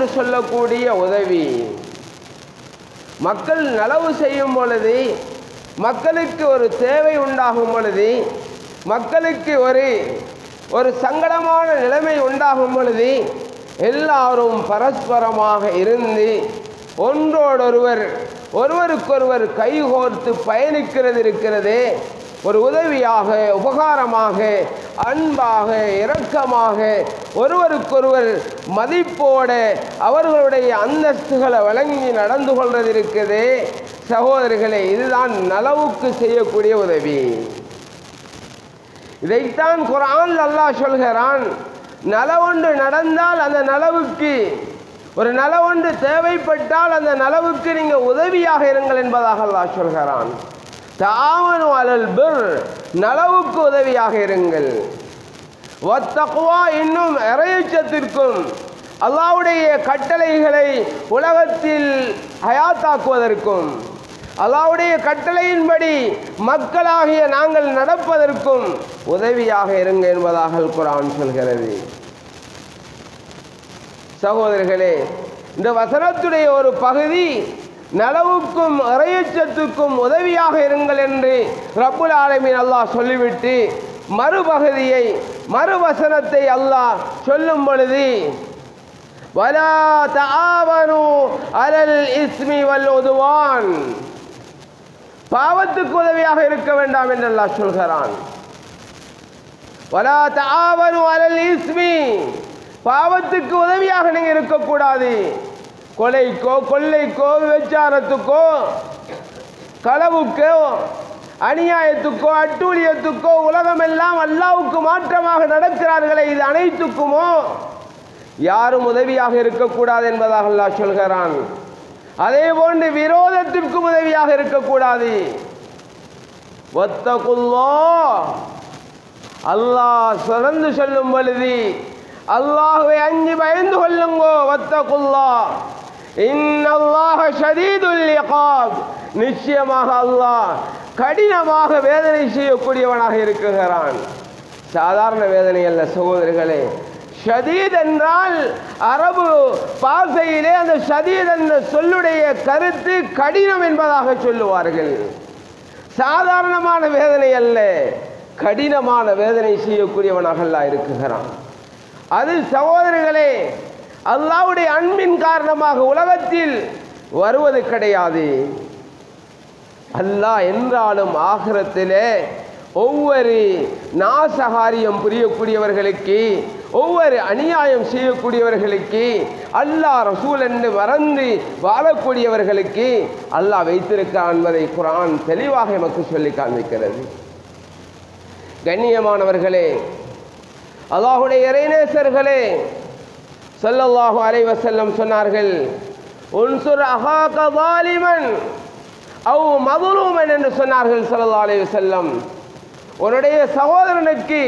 என்று சொல்லக்கூடிய உதவி. மக்கள் நலவு செய்யும் பொழுது, மக்களுக்கு ஒரு தேவை உண்டாகும் பொழுது, மக்களுக்கு ஒரு சங்கடமான நிலைமை உண்டாகும் பொழுது எல்லாரும் பரஸ்பரமாக இருந்து ஒருவருக்கொருவர் கைகோர்த்து பயணிக்கிறது இருக்கிறது. ஒரு உதவியாக, உபகாரமாக, அன்பாக, இரக்கமாக, ஒருவருக்கொருவர் மதிப்போட அவர்களுடைய அந்தஸ்துகளை வழங்கி நடந்து கொள்வது இருக்குது. சகோதரர்களே, இதுதான் நலவுக்கு செய்யக்கூடிய உதவி. இதைத்தான் குர்ஆன் அல்லாஹ் சொல்கிறான். நலவொன்று நடந்தால் அந்த நலவுக்கு, ஒரு நலவொன்று தேவைப்பட்டால் அந்த நலவுக்கு நீங்கள் உதவியாக இருங்கள் என்பதாக அல்லாஹ் சொல்கிறான். தஆவனு அலல் பிர், நலவுக்கு உதவியாக இருங்கள். வத்தக்வா, இன்னும் இறையச்சத்திற்கும் அல்லாஹ்வுடைய கட்டளைகளை உலகத்தில் ஹயாத்தாக்குவதற்கும், அல்லாஹ்வுடைய கட்டளையின்படி மக்களாகிய நாங்கள் நடப்பதற்கும் உதவியாக இருங்க என்பதாக குர்ஆன் சொல்கிறது. சகோதரர்களே, இந்த வசனத்துடைய ஒரு பகுதி நலவுக்கும் இறையச்சத்துக்கும் உதவியாக இருங்கள் என்று ரப்புல் ஆலமீன் அல்லாஹ் சொல்லிவிட்டு மறுபகுதியை, மறுவசனத்தை அல்லாஹ் சொல்லும் பொழுது வலா தஆவனு அலல் இஸ்மி வல் உதுவான், பாவத்துக்கு உதவியாக இருக்க வேண்டாம் என்று அல்லாஹ் சொல்கிறான். வலா தஆவனு அலல் இஸ்மி, பாவத்துக்கு உதவியாக நீங்க இருக்கக்கூடாது. கொலைக்கோ, கொள்ளைக்கோ, விபச்சாரத்துக்கோ, களவுக்கோ, அநியாயத்துக்கோ, அட்டூழியத்துக்கோ, உலகமெல்லாம் அல்லாஹ்வுக்கு மாற்றமாக நடக்கிறார்களே, இது அனைத்துக்குமோ யாரும் உதவியாக இருக்கக்கூடாது என்பதாக அல்லாஹ் சொல்கிறான். அதே போன்று விரோதத்திற்கும் உதவியாக இருக்கக்கூடாது. வத்தகுல்லாஹ், அல்லாஹ் தொடர்ந்து சொல்லும் பொழுது அல்லாஹ்வை அஞ்சி பயந்து கொள்ளுங்கோ. வத்தகுல்லாஹ் இன்னல்லாஹ ஷதீதுல் இகாப், நிச்சயமாக அல்லாஹ் கடினமாக வேதனை செய்யக்கூடியவனாக இருக்கிறான். சாதாரண வேதனை அல்ல சகோதரர்களே. ஷதீத் என்றால் அரபு பாஷையிலே அந்த ஷதீத் என்ற சொல்லுடைய கருத்து கடினம் என்பதாக சொல்லுவார்கள். சாதாரணமான வேதனை அல்ல, கடினமான வேதனை செய்யக்கூடியவனாக அல்லாஹ் இருக்கிறான். அது சகோதரர்களே, அல்லாஹ்வுடைய அன்பின் காரணமாக உலகத்தில் வருவது கிடையாது. அல்லாஹ் என்றாலும் ஆகிரத்திலே ஒவ்வொரு நாசகாரியம் புரியக்கூடியவர்களுக்கு, ஒவ்வொரு அநியாயம் செய்யக்கூடியவர்களுக்கு, அல்லாஹ் ரசூல் என்று மறந்து வாழக்கூடியவர்களுக்கு அல்லாஹ் வைத்திருக்கிறான் என்பதை குர்ஆன் தெளிவாக நமக்கு சொல்லி காண்பிக்கிறது. கண்ணியமானவர்களே, அல்லாஹ்வுடைய இறைநேசர்களே, ஸல்லல்லாஹு அலைஹி வஸல்லம் சொன்னார்கள், உன்சுர் அஹாக ஸாலிமன் அவ் மظلومன் என்று சொன்னார்கள் ஸல்லல்லாஹு அலைஹி வஸல்லம். உன்னுடைய சகோதரனுக்கு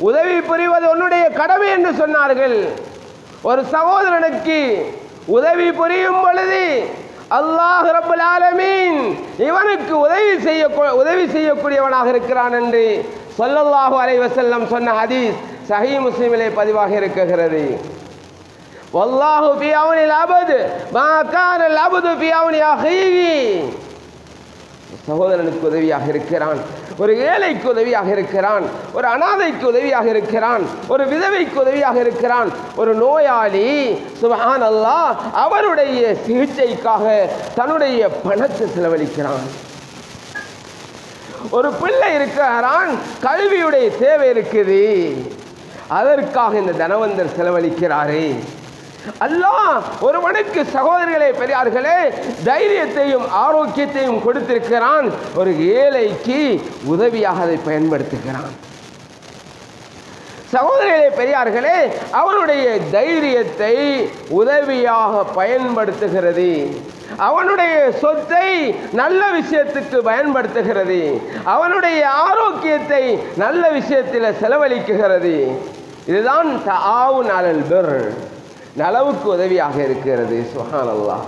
உதவி புரிவது உன்னுடைய கடமை என்று சொன்னார்கள். ஒரு சகோதரனுக்கு உதவி புரியும் பொழுது அல்லாஹ் ரப்பல் ஆலமீன் இவனுக்கு உதவி செய்யக்கூடியவனாக இருக்கிறான் என்று ஸல்லல்லாஹு அலைஹி வஸல்லம் சொன்ன ஹதீஸ் சஹீஹ் முஸ்லிமிலே பதிவாக இருக்கிறது. வல்லாஹு ஃபீ அவ்னில் அப்த் மா கானல் அப்து ஃபீ அவ்னி அஹீஹி, சகோதரனுக்கு உதவியாக இருக்கிறான், ஒரு ஏழைக்கு உதவியாக இருக்கிறான், ஒரு அனாதைக்கு உதவியாக இருக்கிறான், ஒரு விதவைக்கு உதவியாக இருக்கிறான், ஒரு நோயாளி சுப்ஹானல்லாஹ் அவருடைய சிகிச்சைக்காக தன்னுடைய பணத்தை செலவழிக்கிறான். ஒரு பிள்ளை இருக்கிறான், கல்வியுடைய தேவை இருக்குது, அதற்காக இந்த தனவந்தர் செலவழிக்கிறாரே. அல்லாஹ் ஒருவனுக்கு சகோதரர்களே, பெரியார்களே, தைரியத்தையும் ஆரோக்கியத்தையும் கொடுத்திருக்கிறான், ஒரு ஏழைக்கு உதவியாக அதை பயன்படுத்துகிறான். சகோதரர்களே, பெரியார்களே, அவனுடைய தைரியத்தை உதவியாக பயன்படுத்துகிறது, அவனுடைய சொத்தை நல்ல விஷயத்துக்கு பயன்படுத்துகிறது, அவனுடைய ஆரோக்கியத்தை நல்ல விஷயத்தில் செலவழிக்குகிறது. இதுதான் தஆவுன் அலல் பிர், நலவுக்கு உதவியாக இருக்கிறது. சுப்ஹானல்லாஹ்.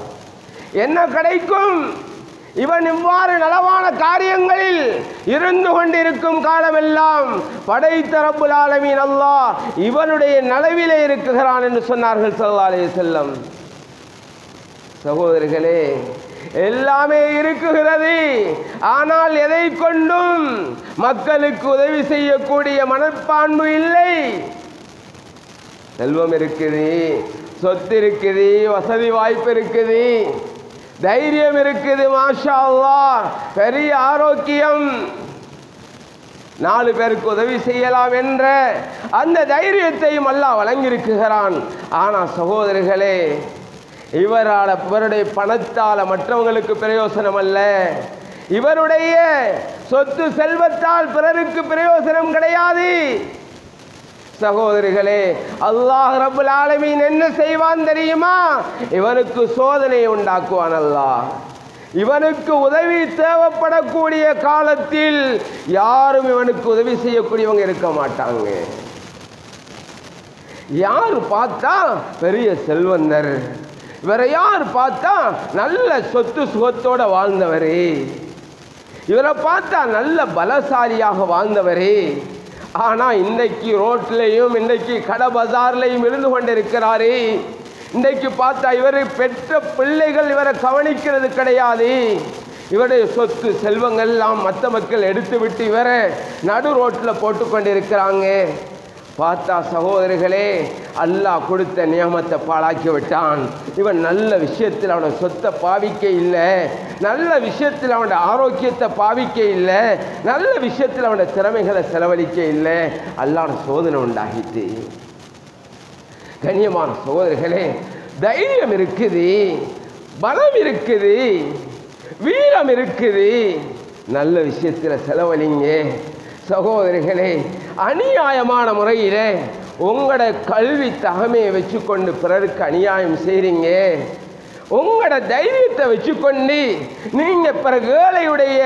என்ன கிடைக்கும்? இவன் இவ்வாறு நலவான காரியங்களில் இருந்து கொண்டிருக்கும் காலமெல்லாம் படைத்த ரப்புல் ஆலமீன் அல்லாஹ் இவனுடைய நலவிலே இருக்குகிறான் என்று சொன்னார்கள் ஸல்லல்லாஹு அலைஹி வஸல்லம். சகோதரர்களே, எல்லாமே இருக்குகிறது, ஆனால் எதை கொண்டும் மக்களுக்கு உதவி செய்யக்கூடிய மனப்பான்பு இல்லை. செல்வம் இருக்குது, சொத்து இருக்குது, வசதி வாய்ப்பு இருக்குது, தைரியம் இருக்குது, மாஷா அல்லாஹ், பெரிய ஆரோக்கியம், 4 பேருக்கு உதவி செய்யலாம் என்ற அந்த தைரியத்தையும் அல்லாஹ் வழங்கியிருக்கிறான். ஆனால் சகோதரர்களே, இவருடைய பணத்தால் மற்றவங்களுக்கு பிரயோசனம் அல்ல, இவருடைய சொத்து செல்வத்தால் பிறருக்கு பிரயோசனம் கிடையாது. சகோதரிகளே, அல்லாஹ் ரப்புல் ஆலமீன் என்ன செய்வான் தெரியுமா? இவனுக்கு சோதனை உண்டாக்குவான். அல்லாஹ் இவனுக்கு உதவி தேவைப்படக்கூடிய காலத்தில் யாரும் இவனுக்கு உதவி செய்யக்கூடியவங்க இருக்க மாட்டாங்க. யார் பார்த்தா பெரிய செல்வந்தர், இவரை யார் பார்த்தா நல்ல சொத்து சுகத்தோட வாழ்ந்தவரே, இவரை பார்த்தா நல்ல பலசாலியாக வாழ்ந்தவரே, ஆனால் இன்றைக்கு ரோட்லையும் இன்றைக்கு கடை பஜார்லையும் இருந்து கொண்டிருக்கிறாரே, இன்றைக்கு பார்த்தா இவர் பெற்ற பிள்ளைகள் இவரை கவனிக்கிறது கிடையாது. இவருடைய சொத்து செல்வங்கள் எல்லாம் மற்ற மக்கள் எடுத்து விட்டு இவரை நடு ரோட்டில் போட்டு கொண்டிருக்கிறாங்க. பார்த்தா சகோதரர்களே, அல்லாஹ் கொடுத்த நியமத்தை பாழாக்கி விட்டான். இவன் நல்ல விஷயத்தில் அவனோட சொத்தை பாவிக்க இல்லை, நல்ல விஷயத்தில் அவனோட ஆரோக்கியத்தை பாவிக்க இல்லை, நல்ல விஷயத்தில் அவனோட திறமைகளை செலவழிக்க இல்லை. அல்லாஹ்வோட சோதனை உண்டாகிட்டு. கண்ணியமான சகோதரர்களே, தைரியம் இருக்குது, பலம் இருக்குது, வீரம் இருக்குது, நல்ல விஷயத்தில் செலவழிங்க. சகோதரிகளே, அநியாயமான முறையில் உங்களோட கல்வி தகமையை வச்சுக்கொண்டு பிறருக்கு அநியாயம் செய்கிறீங்க, உங்களோட தைரியத்தை வச்சுக்கொண்டு நீங்கள் பிறகு ஏழையுடைய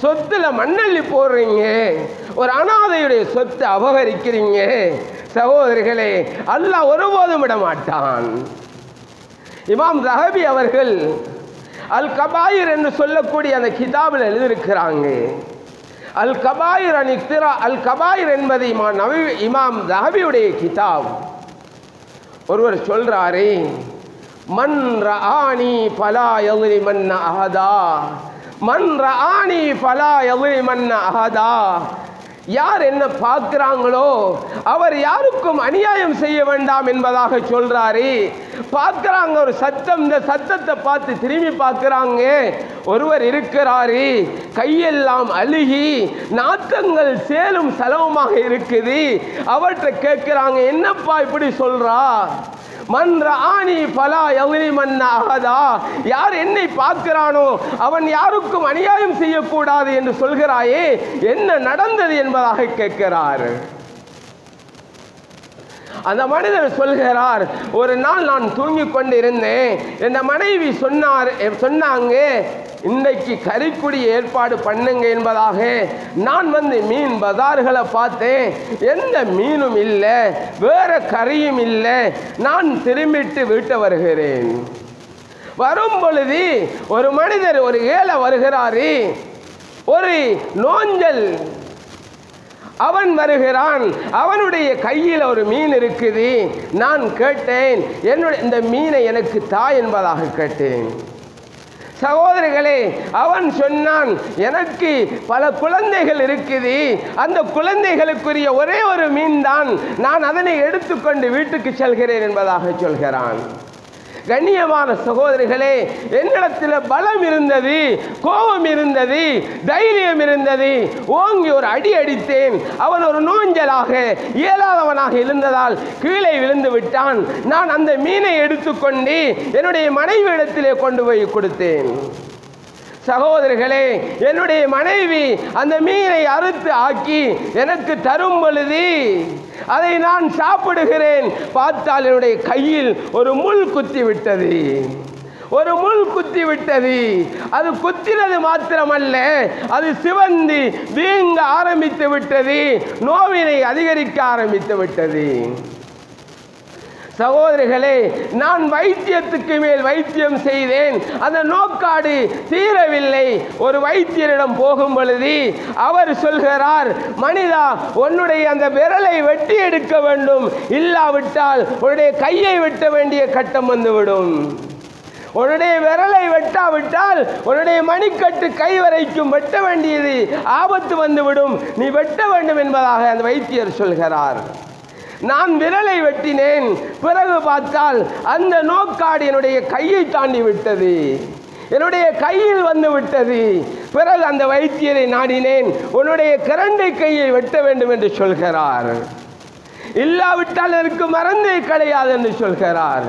சொத்தில் மண்ணள்ளி போடுறீங்க, ஒரு அனாதையுடைய சொத்தை அபகரிக்கிறீங்க. சகோதரிகளே, அல்லாஹ் ஒருபோதும் விட மாட்டான். இமாம் ஸஹபி அவர்கள் அல் கபாயிர் என்று சொல்லக்கூடிய அந்த கிதாபில் எழுதியிருக்கிறாங்க. அல் கபாயிர் அனிக்திரா, அல் கபாயிர் என்பது இமாம் ஸஹபியுடைய கிதாப். ஒருவர் சொல்றாரு, மன் ரஆனி ஃபலா யظلمن அஹதா, மன் ரஆனி ஃபலா யظلمن அஹதா. யார் என்ன பார்க்கிறாங்களோ அவர் யாருக்கும் அநியாயம் செய்ய வேண்டாம் என்பதாக சொல்றாரு. பார்க்கிறாங்க ஒரு சத்தம், இந்த சத்தத்தை பார்த்து திரும்பி பார்க்கிறாங்க. ஒருவர் இருக்கிறாரு, கையெல்லாம் அழுகி நாத்தங்கள் சேலும் சலவுமாக இருக்குது. அவர்கிட்ட கேட்கிறாங்க, என்னப்பா இப்படி சொல்றா? மன் ரஆனி ஃபலா யظلمن அஹதா, யார் என்னை பார்க்கிறானோ அவன் யாருக்கும் அநியாயம் செய்யக்கூடாது என்று சொல்கிறாயே, என்ன நடந்தது என்பதாக கேட்கிறார். அந்த மனிதர் சொல்கிறார், ஒரு நாள் நான் தூங்கிக் கொண்டிருந்தேன், என் மனைவி சொன்னாங்க, இன்றைக்கு கறிக்குடி ஏற்பாடு பண்ணுங்க என்பதாக. நான் வந்து மீன் பஜார்களை பார்த்தேன், எந்த மீனும் இல்லை, வேற கறியும் இல்லை. நான் திரும்பிட்டு வீட்டை வருகிறேன். வரும் பொழுது ஒரு மனிதர், ஒரு ஏழை வருகிறாரு, ஒரு நோஞ்சல் அவன் வருகிறான். அவனுடைய கையில் ஒரு மீன் இருக்குது. நான் கேட்டேன், இந்த மீனை எனக்கு தா என்பதாக கேட்டேன். சகோதரிகளே, அவன் சொன்னான், எனக்கு பல குழந்தைகள் இருக்குது, அந்த குழந்தைகளுக்குரிய ஒரே ஒரு மீன் தான், நான் அதனை எடுத்துக்கொண்டு வீட்டுக்கு செல்கிறேன் என்பதாக சொல்கிறான். கண்ணியமான சகோதரிகளே, என்னிடத்தில் பலம் இருந்தது, கோபம் இருந்தது, தைரியம் இருந்தது. ஓங்கி ஒரு அடி அடித்தேன். அவன் ஒரு நோஞ்சலாக இயலாதவனாக இருந்ததால் கீழே விழுந்து விட்டான். நான் அந்த மீனை எடுத்துக்கொண்டு என்னுடைய மனைவி இடத்திலே கொண்டு போய் கொடுத்தேன். சகோதரிகளே, என்னுடைய மனைவி அந்த மீனை அறுத்து ஆக்கி எனக்கு தரும் பொழுது அதை நான் சாப்பிடுகிறேன். பார்த்தால் என்னுடைய கையில் ஒரு முள் குத்தி விட்டது, ஒரு முள் குத்தி விட்டது. அது குத்தினது மாத்திரமல்ல, அது சிவந்து வீங்க ஆரம்பித்து விட்டது, நோவினை அதிகரிக்க ஆரம்பித்து விட்டது. சகோதரிகளே, நான் வைத்தியத்துக்கு மேல் வைத்தியம் செய்தேன், அந்த நோக்காடு தீரவில்லை. ஒரு வைத்தியரிடம் போகும் பொழுது அவர் சொல்கிறார், மனிதா, உன்னுடைய அந்த விரலை வெட்டி எடுக்க வேண்டும், இல்லாவிட்டால் உன்னுடைய கையை வெட்ட வேண்டிய கட்டம் வந்துவிடும். உன்னுடைய விரலை வெட்டாவிட்டால் உன்னுடைய மணிக்கட்டு கை வரைக்கும் வெட்ட வேண்டியது ஆபத்து வந்துவிடும், நீ வெட்ட வேண்டும் என்பதாக அந்த வைத்தியர் சொல்கிறார். நான் விரலை வெட்டினேன். பிறகு பார்த்தால் அந்த நோக்காடு என்னுடைய கையை தாண்டி விட்டது, என்னுடைய கையில் வந்து விட்டது. பிறகு அந்த வைத்தியரை நாடினேன். உன்னுடைய கரண்டை கையை வெட்ட வேண்டும் என்று சொல்கிறார். இல்லாவிட்டால் எனக்கு மருந்தே கிடையாது என்று சொல்கிறார்.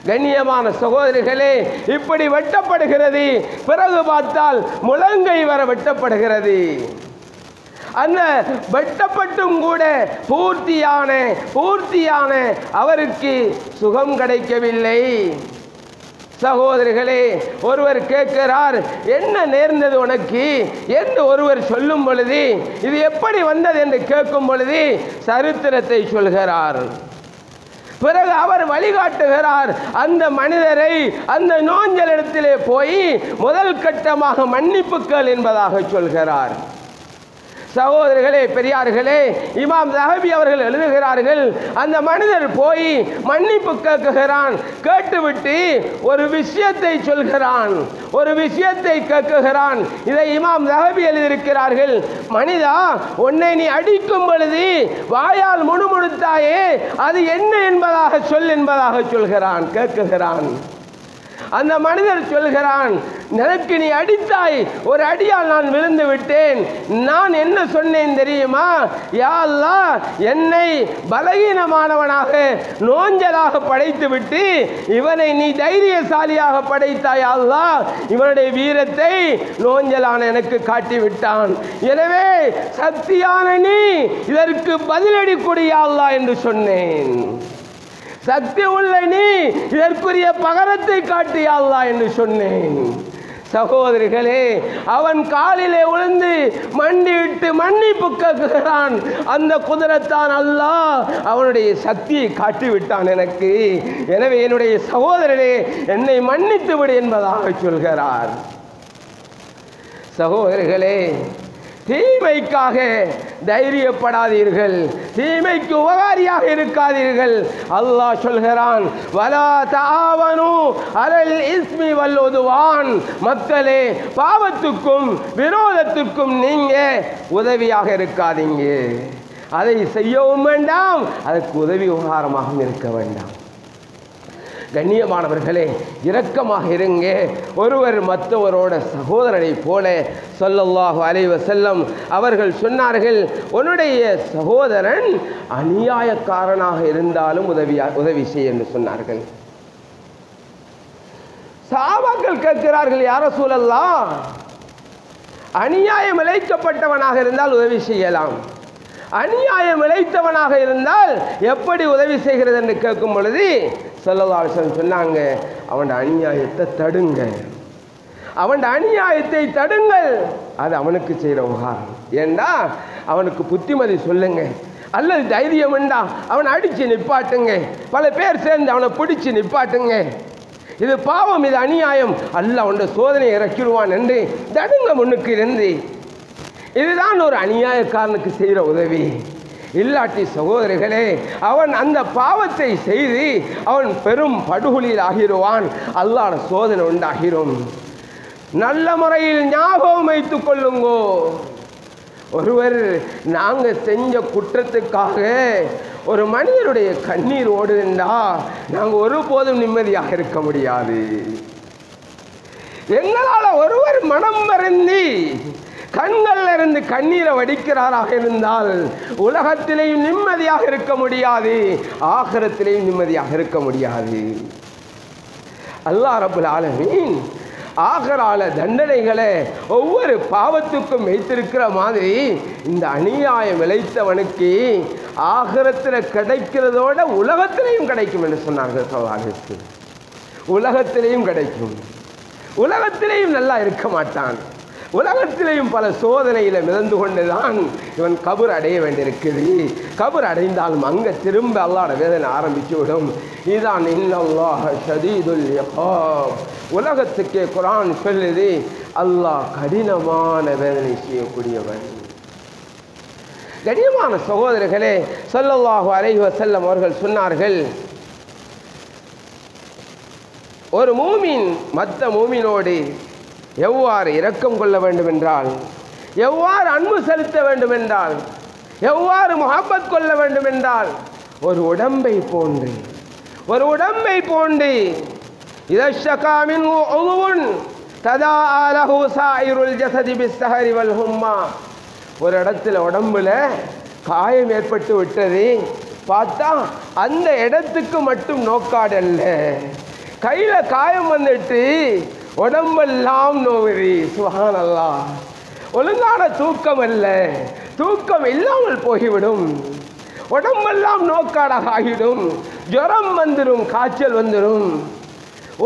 கண்ணியமான சகோதரிகளே, இப்படி வெட்டப்படுகிறது. பிறகு பார்த்தால் முழங்கை வர வெட்டப்படுகிறது. அந்த வெட்டப்பட்டும் கூட பூர்த்தியான அவருக்கு சுகம் கிடைக்கவில்லை. சகோதரிகளே, ஒருவர் கேட்கிறார், என்ன நேர்ந்தது உனக்கு என்று ஒருவர் சொல்லும் பொழுது, இது எப்படி வந்தது என்று கேட்கும் பொழுது சரித்திரத்தை சொல்கிறார். பிறகு அவர் வழிகாட்டுகிறார். அந்த மனிதரை அந்த நோஞ்சலிடத்திலே போய் முதல் கட்டமாக மன்னிப்புக்கள் என்பதாக சொல்கிறார். சகோதரர்களே, பெரியார்களே, இமாம் ஸஹபி அவர்கள் எழுதுகிறார்கள், அந்த மனிதர் போய் மன்னிப்பு கேட்குகிறான். கேட்டுவிட்டு ஒரு விஷயத்தை சொல்கிறான், ஒரு விஷயத்தை கேட்குகிறான். இதை இமாம் ஸஹபி எழுதியிருக்கிறார்கள். மனிதா, உன்னை நீ அடிக்கும் பொழுது வாயால் முணுமுணுத்தாயே, அது என்ன என்பதாக சொல் என்பதாக சொல்கிறான், கேட்குகிறான். அந்த மனிதர் சொல்கிறான், எனக்கு நீ அடித்தாய், ஒரு அடியால் நான் விழுந்து விட்டேன். நான் என்ன சொன்னேன் தெரியுமா? யா அல்லாஹ், என்னை பலகீனமானவனாக நோஞ்சலாக படைத்து விட்டு இவனை நீ தைரியசாலியாக படைத்தாய் அல்லாஹ். இவனுடைய வீரத்தை நோஞ்சலான எனக்கு காட்டிவிட்டான். எனவே சக்தியான நீ இதற்கு பதிலடி கொடு யா அல்லாஹ் என்று சொன்னேன். சக்தி உள்ள நீ இதற்குரிய பகரத்தை காட்டு யா அல்லாஹ் என்று சொன்னேன். சகோதரிகளே, அவன் காலிலே விழுந்து மண்டிவிட்டு மன்னிப்பு கேட்கிறான். அந்த குதிரத்தான் அல்லாஹ் அவனுடைய சக்தியை காட்டிவிட்டான் எனக்கு. எனவே என்னுடைய சகோதரனே, என்னை மன்னித்து விடு என்பதாக சொல்கிறார். சகோதரிகளே, தீமைக்காக தைரியப்படாதீர்கள், தீமைக்கு உபகாரியாக இருக்காதீர்கள். அல்லாஹ் சொல்கிறான், வலா தஆவனு அலல் இஸ்மி வல் உதுவான். மக்களே, பாவத்துக்கும் விரோதத்துக்கும் நீங்க உதவியாக இருக்காதீங்க. அதை செய்யவும் வேண்டாம், அதற்கு உதவி உபகாரமாகவும் இருக்க வேண்டாம். கண்ணியமானவர்களே, இரக்கமாக இருங்க. ஒருவர் மற்றவரோட சகோதரனை போல ஸல்லல்லாஹு அலைஹி வஸல்லம் அவர்கள் சொன்னார்கள், உன்னுடைய சகோதரன் அநியாயக்காரனாக இருந்தாலும் உதவி செய்ய என்று சொன்னார்கள். சஹாபாக்கள் கேட்கிறார்கள், யா ரசூலல்லாஹ், அநியாயம் இழைக்கப்பட்டவனாக இருந்தால் உதவி செய்யலாம், அநியாயம் இழைத்தவனாக இருந்தால் எப்படி உதவி செய்கிறது என்று கேட்கும் பொழுது ஸல்லல்லாஹு அலைஹி வஸல்லம் சொன்னாங்க, அவன் அநியாயத்தை தடுங்க, அவன் அநியாயத்தை தடுங்கள், அது அவனுக்கு செய்கிற உபகாரம். ஏண்டா அவனுக்கு புத்திமதி சொல்லுங்க, அல்லது தைரியம் வேண்டாம் அவனை அடித்து நிப்பாட்டுங்க, பல பேர் சேர்ந்து அவனை பிடிச்சி நிப்பாட்டுங்க, இது பாவம், இது அநியாயம், அல்லாஹ் அவனுடைய சோதனை இறக்கிடுவான் என்று தடுங்க முன்னுக்கு இருந்து. இதுதான் ஒரு அநியாயக்காரனுக்கு செய்கிற உதவி. இல்லாட்டி சகோதரிகளே, அவன் அந்த பாவத்தை செய்து அவன் பெரும் படுகொலியில் ஆகிடுவான், அல்லாஹ்வுடைய சோதனை உண்டாகிரும். நல்ல முறையில் ஞாபகம் வைத்துக் கொள்ளுங்கோ. ஒருவர் நாங்கள் செஞ்ச குற்றத்துக்காக ஒரு மனிதருடைய கண்ணீர் ஓடுதுண்டா நாங்கள் ஒருபோதும் நிம்மதியாக இருக்க முடியாது. எங்களால் ஒருவர் மனம் மறந்தி கண்களில் இருந்து கண்ணீரை வடிக்கிறாராக இருந்தால் உலகத்திலேயும் நிம்மதியாக இருக்க முடியாது, ஆகிரத்திலேயும் நிம்மதியாக இருக்க முடியாது. அல்லாஹ் ரப்புல் ஆலமீன் ஆகரால தண்டனைகளை ஒவ்வொரு பாவத்துக்கும் வைத்திருக்கிற மாதிரி இந்த அநியாயம் விளைத்தவனுக்கு ஆகிரத்தில் கிடைக்கிறதோட உலகத்திலையும் கிடைக்கும் என்று சொன்னார்கள் சவாலுக்கு. உலகத்திலையும் கிடைக்கும், உலகத்திலேயும் நல்லா இருக்க மாட்டான், உலகத்திலேயும் பல சோதனையில மிதந்து கொண்டுதான் இவன் கபர் அடைய வேண்டியிருக்குது. கபர் அடைந்தாலும் அங்க திரும்ப அல்லாஹ்வுடைய வேதனை ஆரம்பிச்சு விடும். இதான் இன்னல்லாஹ ஷதீதுல் இகாப். உலகத்துக்கே குர்ஆன் சொல்லுது, அல்லாஹ் கடினமான வேதனை செய்யக்கூடியவன். கண்ணியமான சகோதரர்களே, ஸல்லல்லாஹு அலைஹி வஸல்லம் அவர்கள் சொன்னார்கள், ஒரு மூமின் மற்ற மூமினோடு எவ்வாறு இரக்கம் கொள்ள வேண்டும் என்றால், எவ்வாறு அன்பு செலுத்த வேண்டும் என்றால், எவ்வாறு முஹப்பத் கொள்ள வேண்டும் என்றால், ஒரு உடம்பை போன்று இதஷ்ஷகா மின்ஹு உதுவுன் ததாஅ லஹு சாயிருல் ஜஸதி பிஸ்ஸஹரி வல் ஹும்மா. ஒரு இடத்துல உடம்புல காயம் ஏற்பட்டு விட்டது, பார்த்தா அந்த இடத்துக்கு மட்டும் நோக்காடல்ல, கையில காயம் வந்துட்டு உடம்பெல்லாம் நோவுது. சுப்ஹானல்லாஹ். ஒழுங்கான தூக்கம் அல்ல, தூக்கம் இல்லாமல் போய்விடும், உடம்பெல்லாம் நோக்காடாக ஆகிடும், ஜுரம் வந்துடும், காய்ச்சல் வந்துடும்.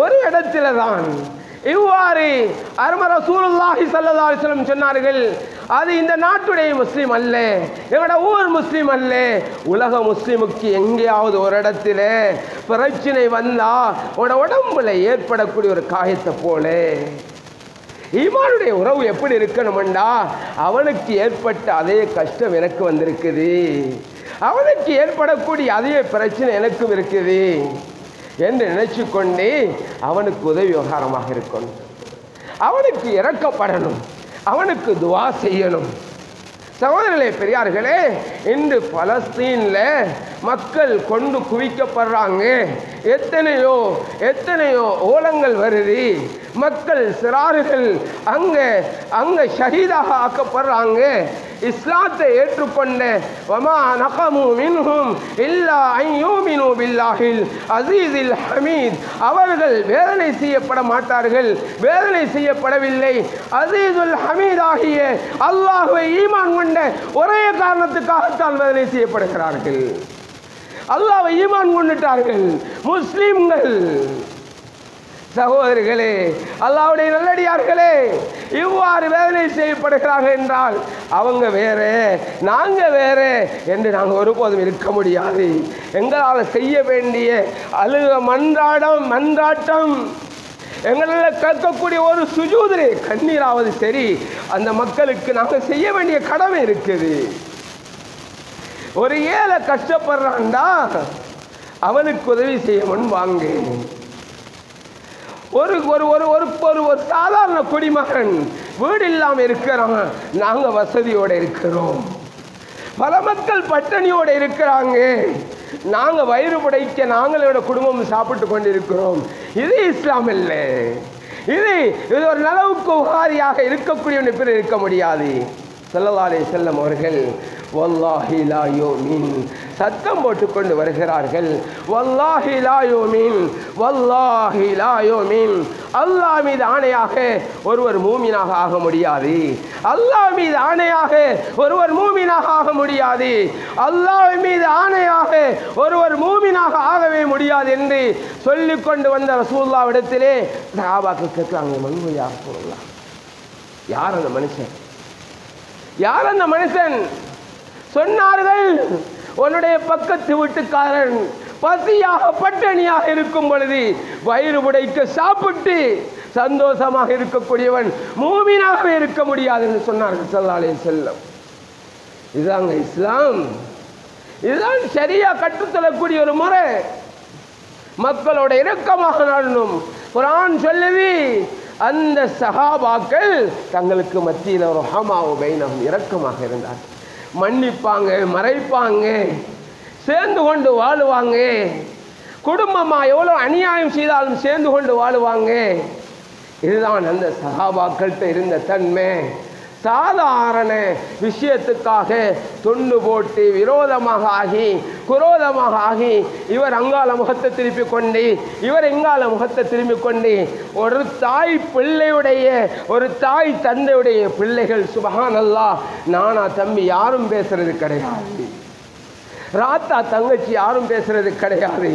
ஒரு இடத்துல தான் இவ்வாறு அருமை ரசூலுல்லாஹி ஸல்லல்லாஹு அலைஹி வஸல்லம் சொன்னார்கள், அது இந்த நாட்டுடைய முஸ்லீம் அல்ல, எங்களோட ஊர் முஸ்லீம் அல்ல, உலக முஸ்லீமுக்கு எங்கேயாவது ஒரு இடத்துல பிரச்சனை வந்தா உடம்புல ஏற்படக்கூடிய ஒரு காயத்தை போல ஈமானுடைய உறவு எப்படி இருக்கணும்டா, அவனுக்கு ஏற்பட்ட அதே கஷ்டம் எனக்கு வந்திருக்குது, அவனுக்கு ஏற்படக்கூடிய அதே பிரச்சனை எனக்கும் இருக்குது என்று நினைச்சு கொண்டு அவனுக்கு உதவி விவகாரமாக இருக்கணும், அவனுக்கு இறக்கப்படணும், அவனுக்கு துவா செய்யணும். சகோதரர்களே, பெரியார்களே, இன்று பலஸ்தீன்ல மக்கள் கொண்டு குவிக்கப்படுறாங்க. எத்தனையோ எத்தனையோ ஓலங்கள் வருது, மக்கள் சிறார்கள் அங்க ஷஹீதாக ஆக்கப்படுறாங்க. இஸ்லாத்தை ஏற்றுக்கொண்ட வமா நகமு மின்ஹும் இல்லா அன் யூமினு பில்லாஹில் அஸீஸில் ஹமீத், அவர்கள் வேதனை செய்யப்பட மாட்டார்கள், வேதனை செய்யப்படவில்லை. அஸீஸுல் ஹமீத் ஆகிய அல்லாஹ்வை ஈமான் கொண்ட ஒரே காரணத்துக்காகத்தான் வேதனை செய்யப்படுகிறார்கள். அல்லாஹ்வை ஈமான் கொண்டுட்டார்கள் முஸ்லிம்கள். சகோதரிகளே, அல்லாஹ்வுடைய நல்லடியார்களே, இவ்வாறு வேதனை செய்யப்படுகிறார்கள் என்றால் அவங்க வேற நாங்க வேற என்று நாங்கள் ஒருபோதும் இருக்க முடியாது. எங்களால் செய்ய வேண்டிய அழுக மன்றாட்டம், எங்களால் கேட்கக்கூடிய ஒரு சுஜூதிலே கண்ணீராவது சரி, அந்த மக்களுக்கு நாங்கள் செய்ய வேண்டிய கடமை இருக்குது. ஒரு ஏழை கஷ்டப்படுறான்டா, அவனுக்கு உதவி செய்ய முன் வாங்க. ஒரு ஒரு ஒரு ஒரு ஒரு சாதாரண குடிமகன் வீடு இல்லாமல் இருக்கிறான், நாங்கள் வசதியோடு இருக்கிறோம். பல மக்கள் பட்டினியோடு இருக்கிறாங்க, நாங்கள் வயிறு புடைக்க நாங்களோட குடும்பம் சாப்பிட்டு கொண்டிருக்கிறோம். இது இஸ்லாம் இல்லை. இது ஒரு நலவுக்கு உகாரியாக இருக்கக்கூடிய பிறர் இருக்க முடியாது. ஸல்லல்லாஹு அலைஹி வஸல்லம் அவர்கள் வல்லாஹி லா யுமின் சத்தம் போட்டுக்கொண்டு வருகிறார்கள். வல்லாஹி லா யுமின், வல்லாஹி லா யுமின், அல்லாஹ் மீது ஆணையாக ஒருவர் மூமினாக ஆக முடியாது, அல்லாஹ் மீது ஆணையாக ஒருவர் மூமினாக ஆக முடியாது, அல்லாஹ் மீது ஆணையாக ஒருவர் மூமினாக ஆகவே முடியாது என்று சொல்லிக் கொண்டு வந்த ரசூலுல்லாஹ்விடத்திலே சஹாபாக்கள் கேட்கிறாங்க, மன்ஹு யா ரசூலல்லாஹ், யார் அந்த மனுஷன், யார் அந்த மனுஷன்? சொன்னார்கள், உன்னுடைய பக்கத்து வீட்டுக்காரன் பசியாக பட்டினியாக இருக்கும் பொழுது வயிறு உடைக்க சாப்பிட்டு சந்தோஷமாக இருக்கக்கூடியவன் மூமினாகவே இருக்க முடியாது என்று சொன்னார்கள் ஸல்லல்லாஹு அலைஹி வஸல்லம். இதுதாங்க இஸ்லாம், இதுதான் சரியா கற்றுத்தரக்கூடிய ஒரு முறை. மக்களோட இரக்கமாக நடணும். குர்ஆன் சொல்லுது, அந்த சஹாபாக்கள் தங்களுக்கு மத்தியில் ஒரு ரஹமாவு பைனஹும், இரக்கமாக இருந்தார், மன்னிப்பாங்க, மறைப்பாங்க, சேர்ந்து கொண்டு வாழுவாங்க. குடும்பமா எவ்வளோ அநியாயம் செய்தாலும் சேர்ந்து கொண்டு வாழுவாங்க. இதுதான் அந்த சஹாபாக்கள்கிட்ட இருந்த தன்மை. சாதாரண விஷயத்துக்காக தொண்டு போட்டு விரோதமாக ஆகி குரோதமாக ஆகி இவர் அங்கால முகத்தை திருப்பி கொண்டு இவர் எங்கால முகத்தை திரும்பி கொண்டு ஒரு தாய் பிள்ளையுடைய ஒரு தாய் தந்தையுடைய பிள்ளைகள் சுப்ஹானல்லாஹ், நானா தம்பி யாரும் பேசுறது கிடையாது, ராத்தா தங்கச்சி யாரும் பேசுறது கிடையாது.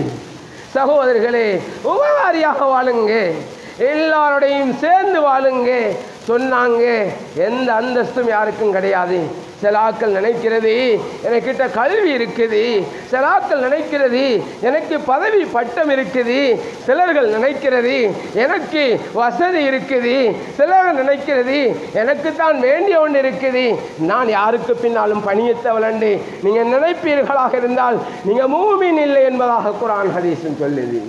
சகோதரர்களே, உபகாரியாக வாழுங்க, எல்லாரோடையும் சேர்ந்து வாழுங்க, சொன்னாங்க, எந்த அந்தஸ்தும் யாருக்கும் கிடையாது. சில ஆட்கள் நினைக்கிறது எனக்கிட்ட கல்வி இருக்குது, சில ஆட்கள் நினைக்கிறது எனக்கு பதவி பட்டம் இருக்குது, சிலர்கள் நினைக்கிறது எனக்கு வசதி இருக்குது, சிலர்கள் நினைக்கிறது எனக்கு தான் வேண்டிய ஒன்று இருக்குது, நான் யாருக்கு பின்னாலும் பணியத்தவளண்டு நீங்கள் நினைப்பீர்களாக இருந்தால் நீங்கள் மூமின் இல்லை என்பதாக குர்ஆன் ஹதீஸும் சொல்லுது.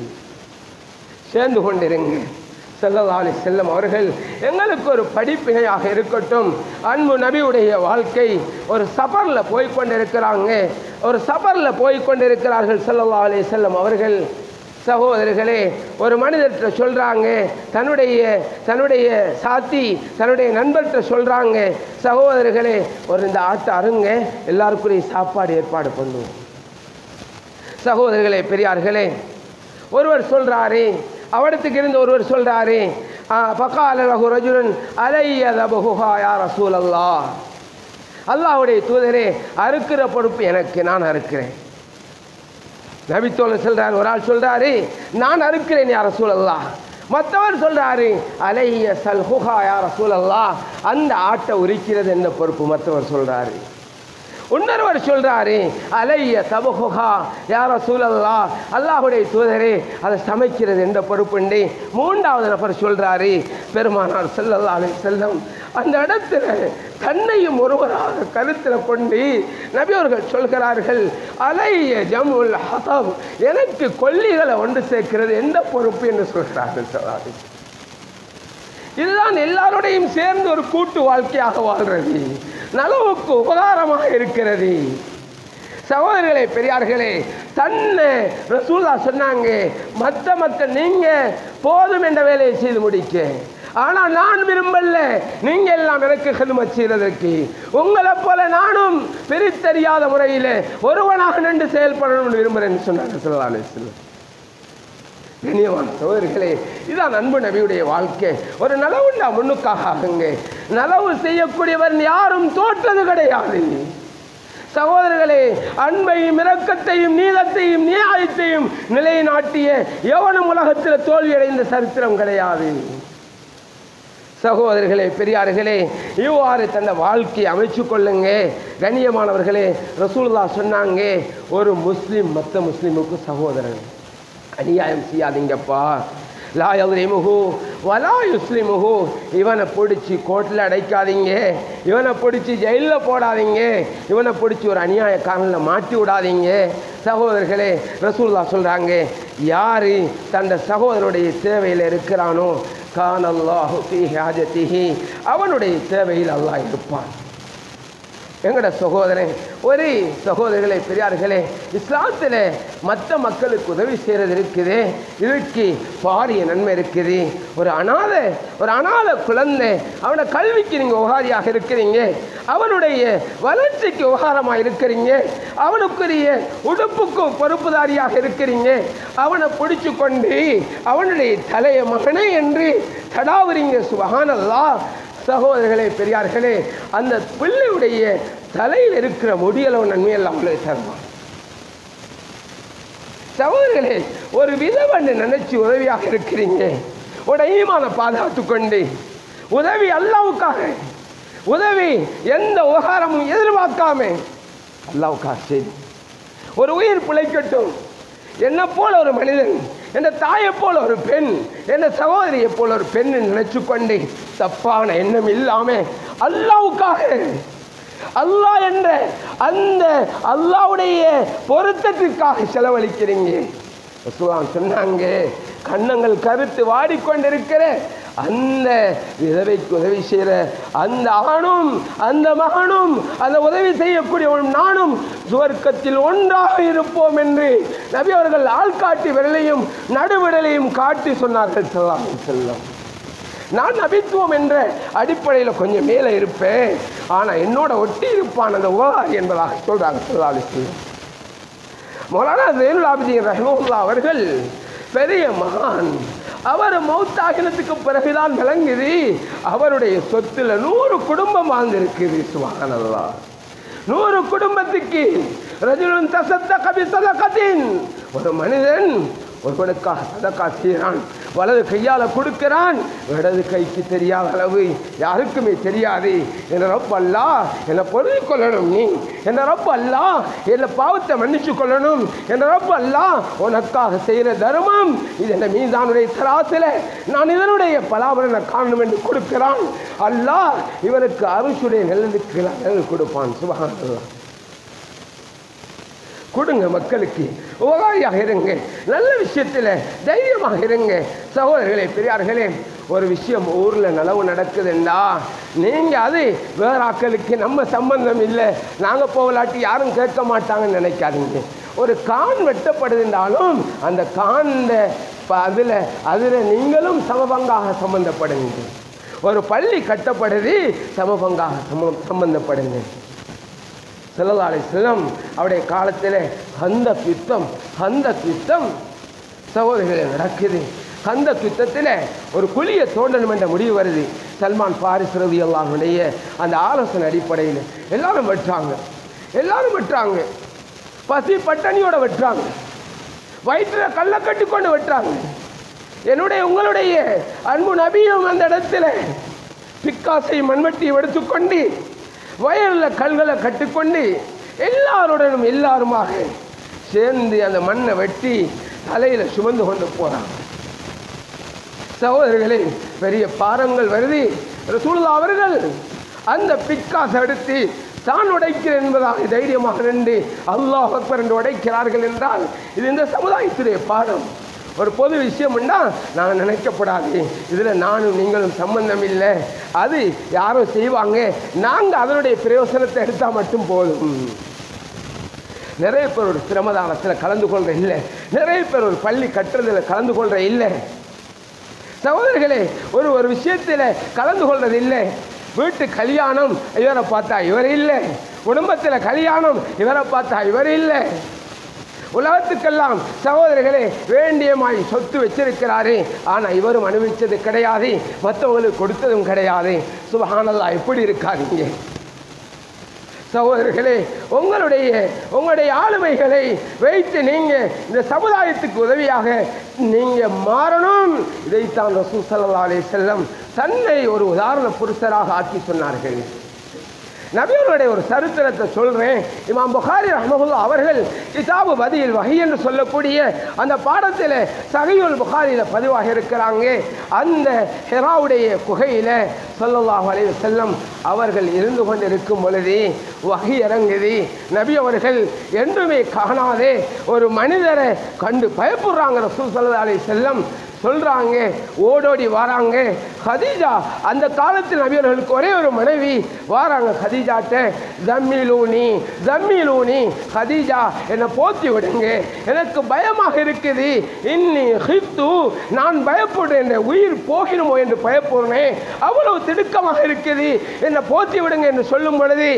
சேர்ந்து கொண்டிருங்க. ஸல்லல்லாஹு அலைஹி வஸல்லம் அவர்கள் எங்களுக்கு ஒரு படிப்பினையாக இருக்கட்டும். அன்பு நபியுடைய வாழ்க்கை ஒரு சஃபரில் போய்கொண்டிருக்கிறாங்க, ஒரு சஃபரில் போய்கொண்டிருக்கிறார்கள் ஸல்லல்லாஹு அலைஹி வஸல்லம் அவர்கள். சகோதரர்களே, ஒரு மனிதர்கிட்ட சொல்கிறாங்க, தன்னுடைய சாத்தி தன்னுடைய நண்பர்கிட்ட சொல்கிறாங்க, சகோதரர்களே ஒரு இந்த ஆட்டை அருங்க, எல்லாருக்குரிய சாப்பாடு ஏற்பாடு பண்ணுவோம். சகோதரர்களே, பெரியார்களே, ஒருவர் சொல்கிறாரு, அவடத்துக்கு இருந்து ஒருவர் சொல்கிறாரு, ஃபகால லஹு ரஜுலுன் அலைய தபஹுஹா யா ரசூலல்லாஹ், அல்லாஹ்வுடைய தூதரே அறுக்கிற பொறுப்பு எனக்கு, நான் அறுக்கிறேன். நபித்தோழர் சொல்கிறார், ஒரு ஆள் சொல்கிறாரு நான் அறுக்கிறேன் யா ரசூலல்லாஹ். மற்றவர் சொல்கிறாரு அலைய சல்ஹுஹா யா ரசூலல்லாஹ், அந்த ஆட்டை உரிக்கிறது என்ன பொறுப்பு மற்றவர் சொல்கிறாரு. இன்னொருவர் சொல்றாரு அலைய தபஹுஹா யா ரசூலல்லாஹ், அல்லாஹ்வுடைய தூதரே அதை சமைக்கிறது என்ற பொறுப்புண்டு. மூன்றாவது நபர் சொல்றாரு, பெருமானார் ஸல்லல்லாஹு அலைஹி வஸல்லம் அந்த இடத்துல தன்னையும் ஒருவராக கருத்தில் கொண்டு நபி அவர்கள் சொல்கிறார்கள், அலைய ஜமுல் ஹதப், எனக்கு கொல்லிகளை ஒன்று சேர்க்கிறது எந்த பொறுப்பு என்று சொல்கிறார்கள். சொல்லாது இதுதான் எல்லாரோடையும் சேர்ந்து ஒரு கூட்டு வாழ்க்கையாக வாழ்றது, நலவுக்கு உபகாரமாக இருக்கிறது. சகோதரர்களே, பெரியார்களே, தன்னை ரசூலுல்லாஹ் சொன்னாங்க, மற்ற நீங்க போதும் என்ற வேலையை செய்து முடிக்க, ஆனால் நான் விரும்பல நீங்க எல்லாம் எனக்கு ஹிதுமத் செய்வதற்கு, உங்களை போல நானும் பிரித்தறியாத முறையில் ஒருவனாக நின்று செயல்படணும்னு விரும்புகிறேன்னு சொன்னாங்க ஸல்லல்லாஹு அலைஹி வஸல்லம். கண்ணியமான சகோதரர்களே, இதான் அன்பு நபியுடைய வாழ்க்கை. ஒரு நலவுண்டா முன்னுக்காக ஆகுங்க. நலவு செய்யக்கூடியவர் யாரும் தோற்றது கிடையாது. சகோதரர்களே, அன்பையும் இரக்கத்தையும் நீதத்தையும் நியாயத்தையும் நிலைநாட்டிய எவனும் உலகத்தில் தோல்வியடைந்த சரித்திரம் கிடையாது. சகோதரர்களே, பெரியார்களே, இவ்வாறு தந்த வாழ்க்கையை அமைச்சு கொள்ளுங்க. கண்ணியமானவர்களே, ரசூலுல்லாஹ் சொன்னாங்க, ஒரு முஸ்லீம் மற்ற முஸ்லீமுக்கு சகோதரன், அநியாயம் செய்யாதீங்கப்பா. லா யظلمஹு வலா யுஸ்லிமுஹு, இவனை பிடிச்சி கோர்ட்டில் அடைக்காதீங்க, இவனை பிடிச்சி ஜெயிலில் போடாதீங்க, இவனை பிடிச்சி ஒரு அநியாயக்காரனில் மாட்டி விடாதீங்க. சகோதரர்களே, ரசூலுல்லாஹ் சொல்கிறாங்க, யார் தந்த சகோதரனுடைய தேவையில் இருக்கிறானோ கானல்லாஹு ஃபீ ஹாஜதிஹி, அவனுடைய தேவையில் அல்லாஹ் இருப்பான். எங்கட சகோதரன் ஒரு சகோதரர்களே, பெரியார்களே, இஸ்லாத்தில் மற்ற மக்களுக்கு உதவி செய்கிறது இருக்குது, இதுக்கு பாரிய நன்மை இருக்குது. ஒரு அனாதை குழந்தை, அவனை கல்விக்கு நீங்கள் உபகாரியாக இருக்கிறீங்க, அவனுடைய வளர்ச்சிக்கு உபகாரமாக இருக்கிறீங்க, அவனுக்குரிய உடுப்புக்கும் பொறுப்புதாரியாக இருக்கிறீங்க, அவனை பிடிச்சு கொண்டு அவனுடைய தலைய மகனே என்று தடாவுறீங்க. சுப்ஹானல்லாஹ். சகோதரர்களே, பெரியார்களே, அந்த பிள்ளையுடைய தலையில் இருக்கிற முடியளவு நன்மையெல்லாம் அவளை தருவான். சகோதரர்களே, ஒரு விதவன்னு நினைச்சு உதவியாக இருக்கிறீங்க, உடைய ஈமான பாதுகாத்து கொண்டு உதவி அல்லாவுக்காக, உதவி எந்த உபகாரமும் எதிர்பார்க்காம அல்லாவுக்காக செய்து ஒரு உயிர் பிழைக்கட்டும். என்ன போல ஒரு மனிதன், என் தாயை போல ஒரு பெண், என் சகோதரியை போல ஒரு பெண் நினைச்சு கொண்டு தப்பான எண்ணம் இல்லாம அல்லாவுக்காக, அல்லாஹ் என்ற அந்த அல்லாவுடைய பொருத்தத்திற்காக செலவழிக்கிறீங்க. சொன்னாங்க, கண்ணங்கள் கருத்து வாடிக்கொண்டிருக்கிற அந்த விதவைக்கு உதவி செய்கிற அந்த ஆணும் அந்த மகனும் அந்த உதவி செய்யக்கூடியவனும் நானும் சுவர்க்கத்தில் ஒன்றாக இருப்போம் என்று நபி அவர்கள் ஆள்காட்டி விரலையும் நடுவிரலையும் காட்டி சொன்னார்கள். ஸல்லல்லாஹு அலைஹி வஸல்லம், நான் நபித்துவம் என்ற அடிப்படையில் கொஞ்சம் மேலே இருப்பேன், ஆனால் என்னோட ஒட்டி இருப்பான் அந்த உபகாரி என்பதாக சொல்கிறாங்க ஸல்லல்லாஹு அலைஹி வஸல்லம். மௌலானா ஸைனுல் ஆபிதீன் ரஹ்மத்துல்லாஹ் அவர்கள் பெரிய மகான். அவர் மௌத்தாகினத்துக்கு பிறகுதான் விளங்குது அவருடைய சொத்துல 100 குடும்பம் வாழ்ந்திருக்குது. சுப்ஹானல்லாஹ். 100 குடும்பத்துக்கு ரஜுலுன் தஸத்தக பிஸதகத்தின், ஒரு மனிதன் ஒருவனுக்காக சதக்கா செய்கிறான், வலது கையால் கொடுக்கிறான், இடது கைக்கு தெரியாத அளவு யாருக்குமே தெரியாது. என் ரப் அல்லாஹ் என்னை பொருதி கொள்ளணும், நீ என் ரப் அல்லாஹ் என்னை பாவத்தை மன்னிச்சு கொள்ளணும், என் ரப் அல்லாஹ் உனக்காக செய்கிற தர்மம் இது என்ன மீதானுடைய தராசில் நான் இதனுடைய பலாபலனை காணணும் என்று கொடுக்கிறான். அல்லாஹ் இவனுக்கு அருசுடைய நெல்லுக்கு கொடுப்பான். சுப்ஹானல்லாஹ். கொடுங்க, மக்களுக்கு உபகாரியாக இருங்க, நல்ல விஷயத்தில் தைரியமாக இருங்க. சகோதரர்களே, பெரியார்களே, ஒரு விஷயம் ஊரில் நலவு நடக்குதுண்டா நீங்கள் அது வேற ஆக்களுக்கு நம்ம சம்பந்தம் இல்லை, நாங்கள் போகலாட்டி யாரும் கேட்க மாட்டாங்கன்னு நினைக்காதீங்க. ஒரு கான் வெட்டப்படுதுன்றாலும் அந்த காண்ட அதில் நீங்களும் சமபங்காக சம்பந்தப்படுங்க. ஒரு பள்ளி கட்டப்படுது, சமபங்காக சம்பந்தப்படுங்க. ஸல்லல்லாஹு அலைஹி வஸல்லம் அவருடைய காலத்தில் ஹந்தக் யுத்தம் சகோதரர்களே நடக்குது. ஹந்தக் யுத்தத்தில் ஒரு குழியை தோண்டணும் என்ற முடிவு வருது. சல்மான் ஃபாரிஸ் ரலியல்லாஹு அன்ஹுடைய அந்த ஆலோசனை அடிப்படையில் எல்லாரும் வெட்டுறாங்க, பசி பட்டணியோட வெட்டுறாங்க, வயிற்றில் கல்லை கட்டி கொண்டு வெட்டுறாங்க. உங்களுடைய அன்பு நபியும் அந்த இடத்துல பிக்காசை மண்வெட்டியை எடுத்துக்கொண்டு வயலில் கல்களை கட்டிக்கொண்டு எல்லாருமாக சேர்ந்து அந்த மண்ணை வெட்டி தலையில் சுமந்து கொண்டு போகிறாங்க. சகோதரர்களே, பெரிய பாரங்கள் வருது. ரசூலுல்லாஹ் அவர்கள் அந்த பிக்காசை எடுத்து தான் உடைக்கிறேன் என்பதாக தைரியமாக நின்று அல்லாஹ் அக்பர் என்று உடைக்கிறார்கள் என்றால் இது இந்த சமுதாயத்துடைய பாடம். ஒரு பொது விஷயம்னா நான் நினைக்கப்படாது, இதில் நானும் நீங்களும் சம்பந்தம் இல்லை, அது யாரும் செய்வாங்க, நாங்கள் அதனுடைய பிரயோசனத்தை எடுத்தால் மட்டும் போதும். நிறைய பேர் ஒரு சிரமதானத்தில் கலந்து கொள்கிற இல்லை, நிறைய பேர் ஒரு பள்ளி கட்டுறதில் கலந்து கொள்கிற இல்லை. சகோதரர்களே, ஒரு விஷயத்தில் கலந்து கொள்வது இல்லை. வீட்டு கல்யாணம் இவரை பார்த்தா இவர் இல்லை, குடும்பத்தில் கல்யாணம் இவரை பார்த்தா இவர் இல்லை. உலகத்துக்கெல்லாம் சகோதரர்களே வேண்டியமாய் சொத்து வச்சிருக்கிறாரு, ஆனால் இவரும் அனுபவித்தது கிடையாது, மற்றவங்களுக்கு கொடுத்ததும் கிடையாது. சுப்ஹானல்லாஹ், எப்படி இருக்காதீங்க சகோதரர்களே. உங்களுடைய ஆளுமைகளை வைத்து நீங்கள் இந்த சமுதாயத்துக்கு உதவியாக நீங்கள் மாறணும். இதைத்தான் ரசூல் ஸல்லல்லாஹு அலைஹி வஸல்லம் தன்னை ஒரு உதாரண புருஷராக ஆக்கி சொன்னார்கள். நபியர்களுடைய ஒரு சரித்திரத்தை சொல்கிறேன். இமாம் புகாரி ரஹ்மத்துல்லாஹி அவர்கள் கிதாபு பதில் வஹி என்று சொல்லக்கூடிய அந்த பாடத்தில் சஹீஹுல் புகாரியில் பதிவாக இருக்கிறாங்க. அந்த ஹிராவுடைய குகையில் ஸல்லல்லாஹு அலைஹி வஸல்லம் அவர்கள் இருந்து கொண்டு இருக்கும் பொழுது வஹி இறங்குது. நபி அவர்கள் என்றுமே காணாதே ஒரு மனிதரை கண்டு பயப்படுறாங்க. ரசூல் ஸல்லல்லாஹு அலைஹி வஸல்லம் சொல்றாங்க, ஓடோடி வராங்க. ஹதீஜா, அந்த காலத்தில் நபியர்களுக்கு ஒரே ஒரு மனைவி, வராங்க ஹதீஜாட்ட, ஜம்மிலூனி ஹதீஜா என்னை போத்தி விடுங்க, எனக்கு பயமாக இருக்குது, இன்னி ஹித்து, நான் பயப்படுறேன், உயிர் போகிடுமோ என்று பயப்படுறேன், அவ்வளவு திடுக்கமாக இருக்குது, என்னை போத்தி விடுங்க என்று சொல்லும் பொழுது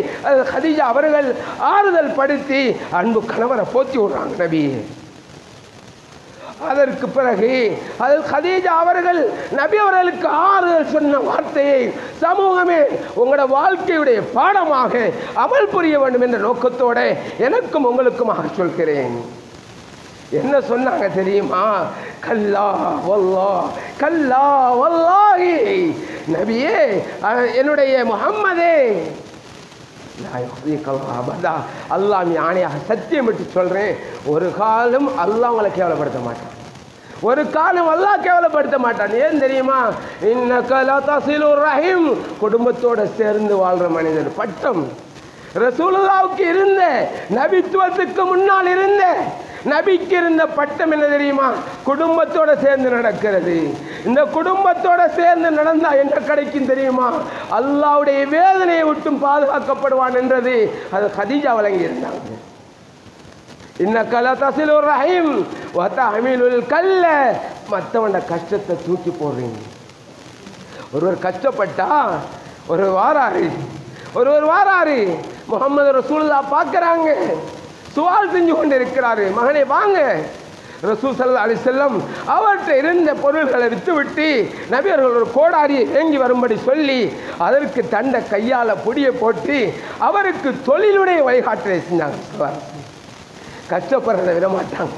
ஹதீஜா அவர்கள் ஆறுதல் படுத்தி அன்பு கணவரை போத்தி விடுறாங்க நபி. அதற்கு பிறகு ஹதீஜா அவர்கள் நபி அவர்களுக்கு ஆறுதல் சொன்ன வார்த்தையை சமூகமே உங்களோட வாழ்க்கையுடைய பாடமாக அமல் புரிய வேண்டும் என்ற நோக்கத்தோடு எனக்கும் உங்களுக்குமாக சொல்கிறேன். என்ன சொன்னாங்க தெரியுமா? கல்லா வல்லாஹி, நபியே, என்னுடைய முஹம்மதே, அல்லாஹ் ஆணையாக சத்தியம் விட்டு சொல்றேன், ஒரு காலம் அல்லாஹ் உங்களை கேவலப்படுத்த மாட்டான், ஒரு காலம் அல்லாஹ் கேவலப்படுத்த மாட்டான். ஏன் தெரியுமா? இன்னக லதஸிலுர் ரஹீம், குடும்பத்தோட சேர்ந்து வாழ்ற மனிதர் பட்டம். ரசூலுல்லாஹ்வுக்கு இருந்த நபித்துவத்துக்கு முன்னால் இருந்த நபிக்கு இருந்த பட்டம் என்ன தெரியுமா? குடும்பத்தோட சேர்ந்து நடக்கிறது. இந்த குடும்பத்தோட சேர்ந்து நடந்தா என்ன கிடைக்கும் தெரியுமா? அல்லாஹ்வுடைய வேதனையை விட்டும் பாதுகாக்கப்படுவான் என்றது அது ஹதீஜா வழங்கி இருந்தாங்க. இன்னக லதஸிலுர் ரஹீம் வ தஹ்மிலுல் கல்ல, மற்றவண்ட கஷ்டத்தை தூக்கி போடுறீங்க. ஒருவர் கஷ்டப்பட்டா ஒருவர் வாராரு, முஹம்மது ரசூலுல்லாஹ் பார்க்குறாங்க, சுவால் செஞ்சு கொண்டு இருக்கிறாரு, மகனே வாங்க. ரசூல் ஸல்லல்லாஹு அலைஹி வஸல்லம் அவர்கிட்ட இருந்த பொருள்களை விட்டுவிட்டு நபி அவர்கள் ஒரு கோடாரியை ஏங்கி வரும்படி சொல்லி அதற்கு தண்டை கையால் பொடியை போட்டு அவருக்கு தொழிலுடைய வழிகாட்டலை செஞ்சாங்க. கஷ்டப்படுறதை விட மாட்டாங்க,